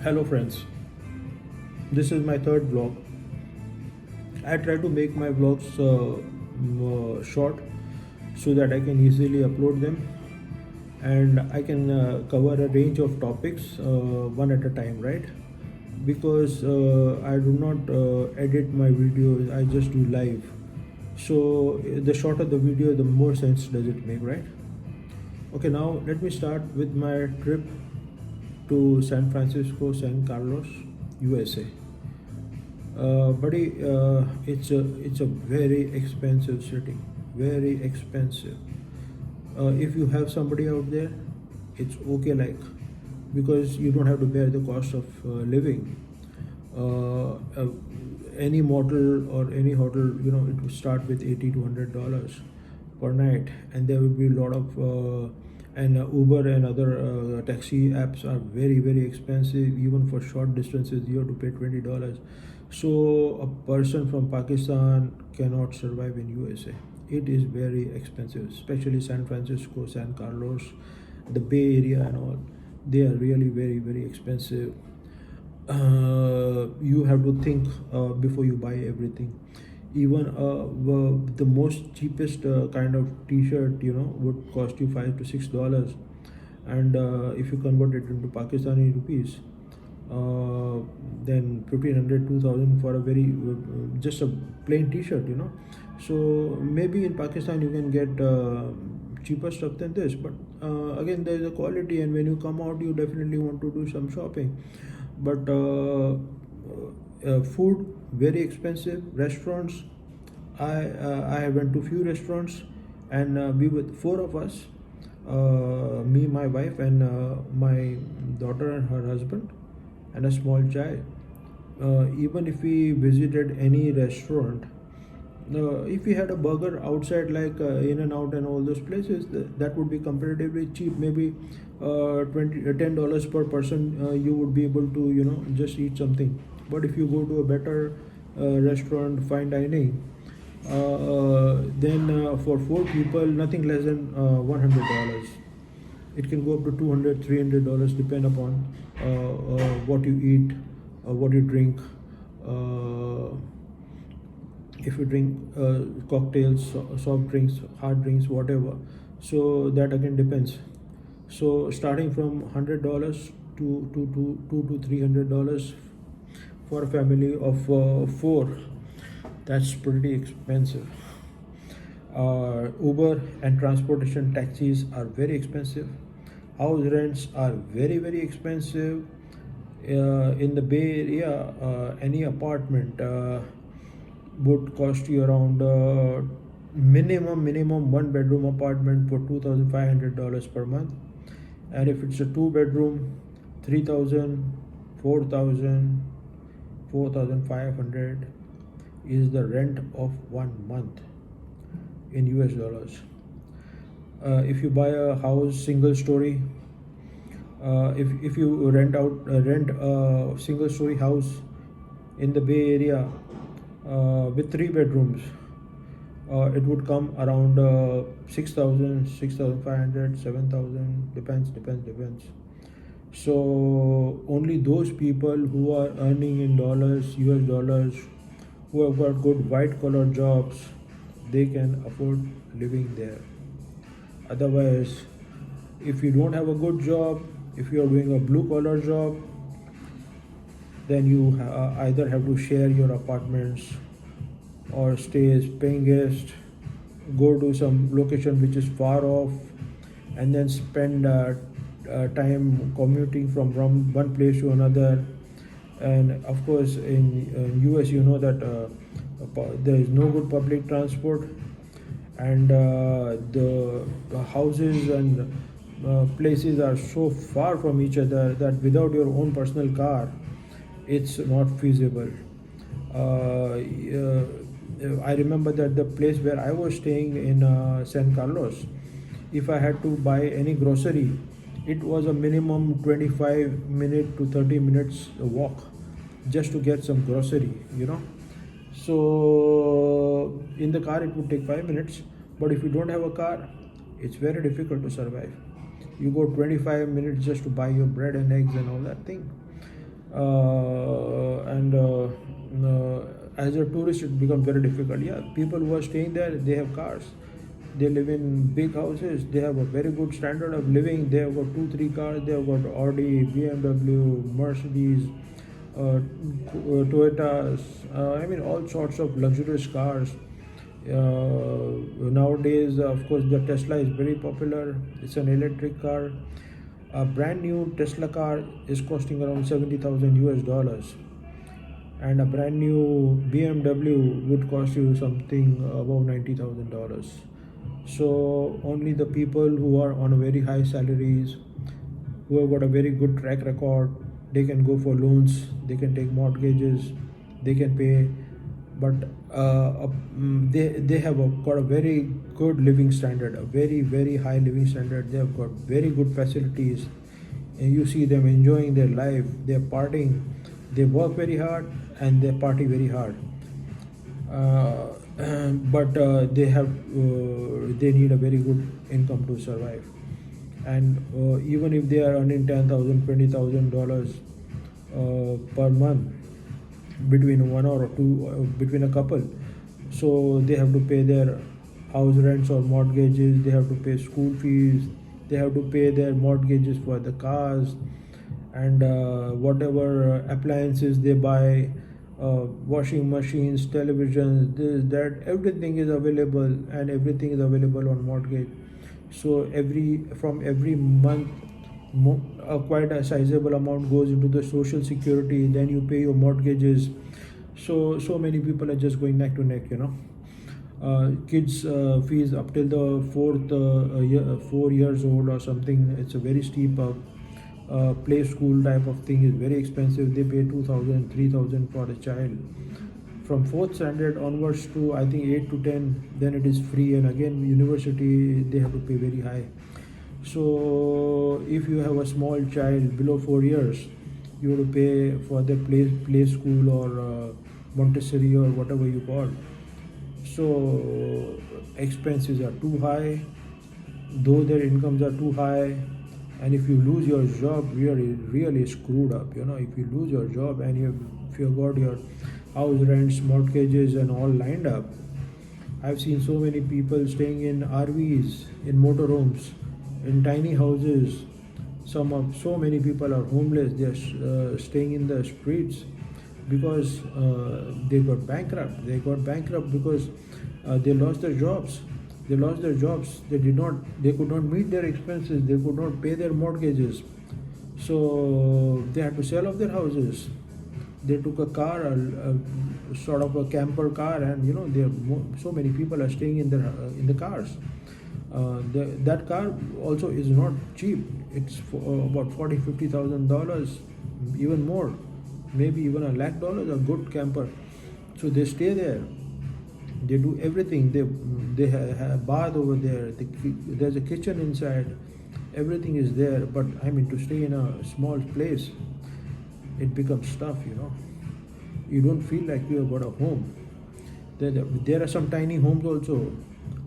Hello friends, this is my third vlog. I try to make my vlogs short so that I can easily upload them and I can cover a range of topics one at a time, right? Because I do not edit my videos, I just do live. So the shorter the video, the more sense does it make, right? Okay, now let me start with my trip to San Francisco, San Carlos, USA. Buddy, it's a very expensive city, very expensive. If you have somebody out there, it's okay, like, because you don't have to bear the cost of living. Uh, uh, any motel or any hotel, it would start with $80 to $100 per night, and there will be a lot of and Uber and other taxi apps are very very expensive. Even for short distances, you have to pay $20. So a person from Pakistan cannot survive in USA. It is very expensive, especially San Francisco, San Carlos, the Bay Area, and all. They are really very very expensive. You have to think before you buy everything. Even the most cheapest kind of t-shirt would cost you $5 to $6, and if you convert it into Pakistani rupees, then 1500 2000 for a very just a plain t-shirt. So maybe in Pakistan you can get cheaper stuff than this, but again, there is a quality, and when you come out you definitely want to do some shopping. But food very expensive. Restaurants, I went to few restaurants, and we were four of us, me, my wife, and my daughter and her husband, and a small child. Even if we visited any restaurant, if we had a burger outside, like In-N-Out and all those places, that would be comparatively cheap. Maybe $10 per person, you would be able to just eat something. But if you go to a better restaurant, fine dining, then for four people, nothing less than $100. It can go up to $200 $300, depend upon what you eat, what you drink. If you drink cocktails, soft drinks, hard drinks, whatever, so that again depends. So starting from $100 to $200 to $300 for a family of four, that's pretty expensive. Uber and transportation taxis are very expensive. House rents are very very expensive. In the Bay Area, any apartment would cost you around minimum one bedroom apartment for $2,500 per month, and if it's a two bedroom, 3,000, 4,000, 4,500 is the rent of 1 month in US dollars. If you buy a house single story, if you rent a single story house in the Bay Area with three bedrooms, it would come around 6,000, 6,500, 7,000, depends. So only those people who are earning in dollars, US dollars, who have got good white collar jobs, they can afford living there. Otherwise, if you don't have a good job, if you are doing a blue collar job, then you either have to share your apartments or stay as paying guest, go to some location which is far off, and then spend time commuting from one place to another. And of course, in US, you know that there is no good public transport, and the houses and places are so far from each other that without your own personal car, it's not feasible. I remember that the place where I was staying in San Carlos, if I had to buy any grocery, it was a minimum 25 minute to 30 minutes walk just to get some grocery. So in the car it would take 5 minutes, but if you don't have a car, it's very difficult to survive. You go 25 minutes just to buy your bread and eggs and all that thing. And as a tourist it becomes very difficult. Yeah, people who are staying there, they have cars, they live in big houses, they have a very good standard of living, they have got 2 3 cars, they have got Audi, BMW, Mercedes, Toyotas, I mean all sorts of luxurious cars. Nowadays, of course, the Tesla is very popular. It's an electric car. A brand new Tesla car is costing around 70,000 US dollars, and a brand new BMW would cost you something above $90,000. So only the people who are on very high salaries, who have got a very good track record, they can go for loans, they can take mortgages, they can pay. But they have got a very good living standard, a very high living standard. They have got very good facilities, and you see them enjoying their life. They're partying, they work very hard, and they party very hard. uh, but they need a very good income to survive. And even if they are earning $10,000 $20,000 per month, between one or two, between a couple, so they have to pay their house rents or mortgages, they have to pay school fees, they have to pay their mortgages for the cars, and whatever appliances they buy, washing machines, televisions, this, that, everything is available, and everything is available on mortgage. So every month, quite a sizable amount goes into the social security, then you pay your mortgages. So many people are just going neck to neck, kids fees up till the 4 years old or something, it's a very steep. Play school type of thing is very expensive. They pay 2,000 3,000 for a child. From fourth standard onwards to I think 8 to 10, then it is free, and again university they have to pay very high. So if you have a small child below 4 years, you have to pay for the play school or Montessori or whatever you call. So expenses are too high, though their incomes are too high. And if you lose your job, really screwed up. If you lose your job and if you've got your house rents, mortgages, and all lined up. I've seen so many people staying in RVs, in motorhomes, in tiny houses. So many people are homeless. They're staying in the streets because they got bankrupt. They got bankrupt because they lost their jobs. They lost their jobs. They could not meet their expenses. They could not pay their mortgages. So they had to sell off their houses. They took a car, sort of a camper car, and so many people are staying in the cars. That car also is not cheap. It's for about $40,000-$50,000, even more, maybe even $100,000. A good camper. So they stay there. They do everything. They have a bath over there. There's a kitchen inside. Everything is there. But I mean, to stay in a small place, it becomes tough. You don't feel like you have got a home. There are some tiny homes also.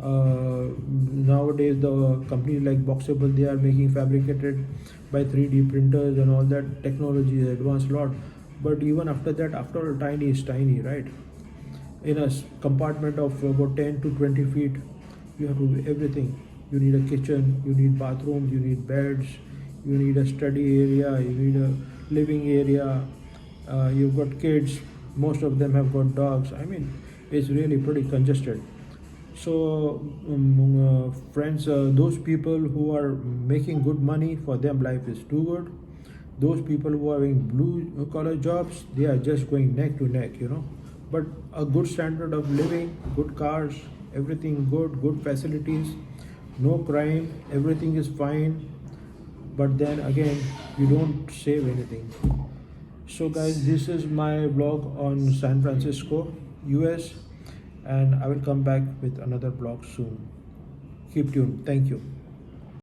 Nowadays, the companies like Boxable, they are making fabricated by 3D printers and all that. Technology is advanced a lot. But even after that, after all, tiny is tiny, right? In a compartment of about 10 to 20 feet, you have to do everything. You need a kitchen, you need bathrooms, you need beds, you need a study area, you need a living area. You've got kids, most of them have got dogs. I mean, it's really pretty congested. So friends, those people who are making good money, for them life is too good. Those people who are having blue collar jobs, they are just going neck to neck. But a good standard of living, good cars, everything good facilities, no crime, everything is fine. But then again, you don't save anything. So guys, this is my vlog on San Francisco, US, and I will come back with another vlog soon. Keep tuned. Thank you.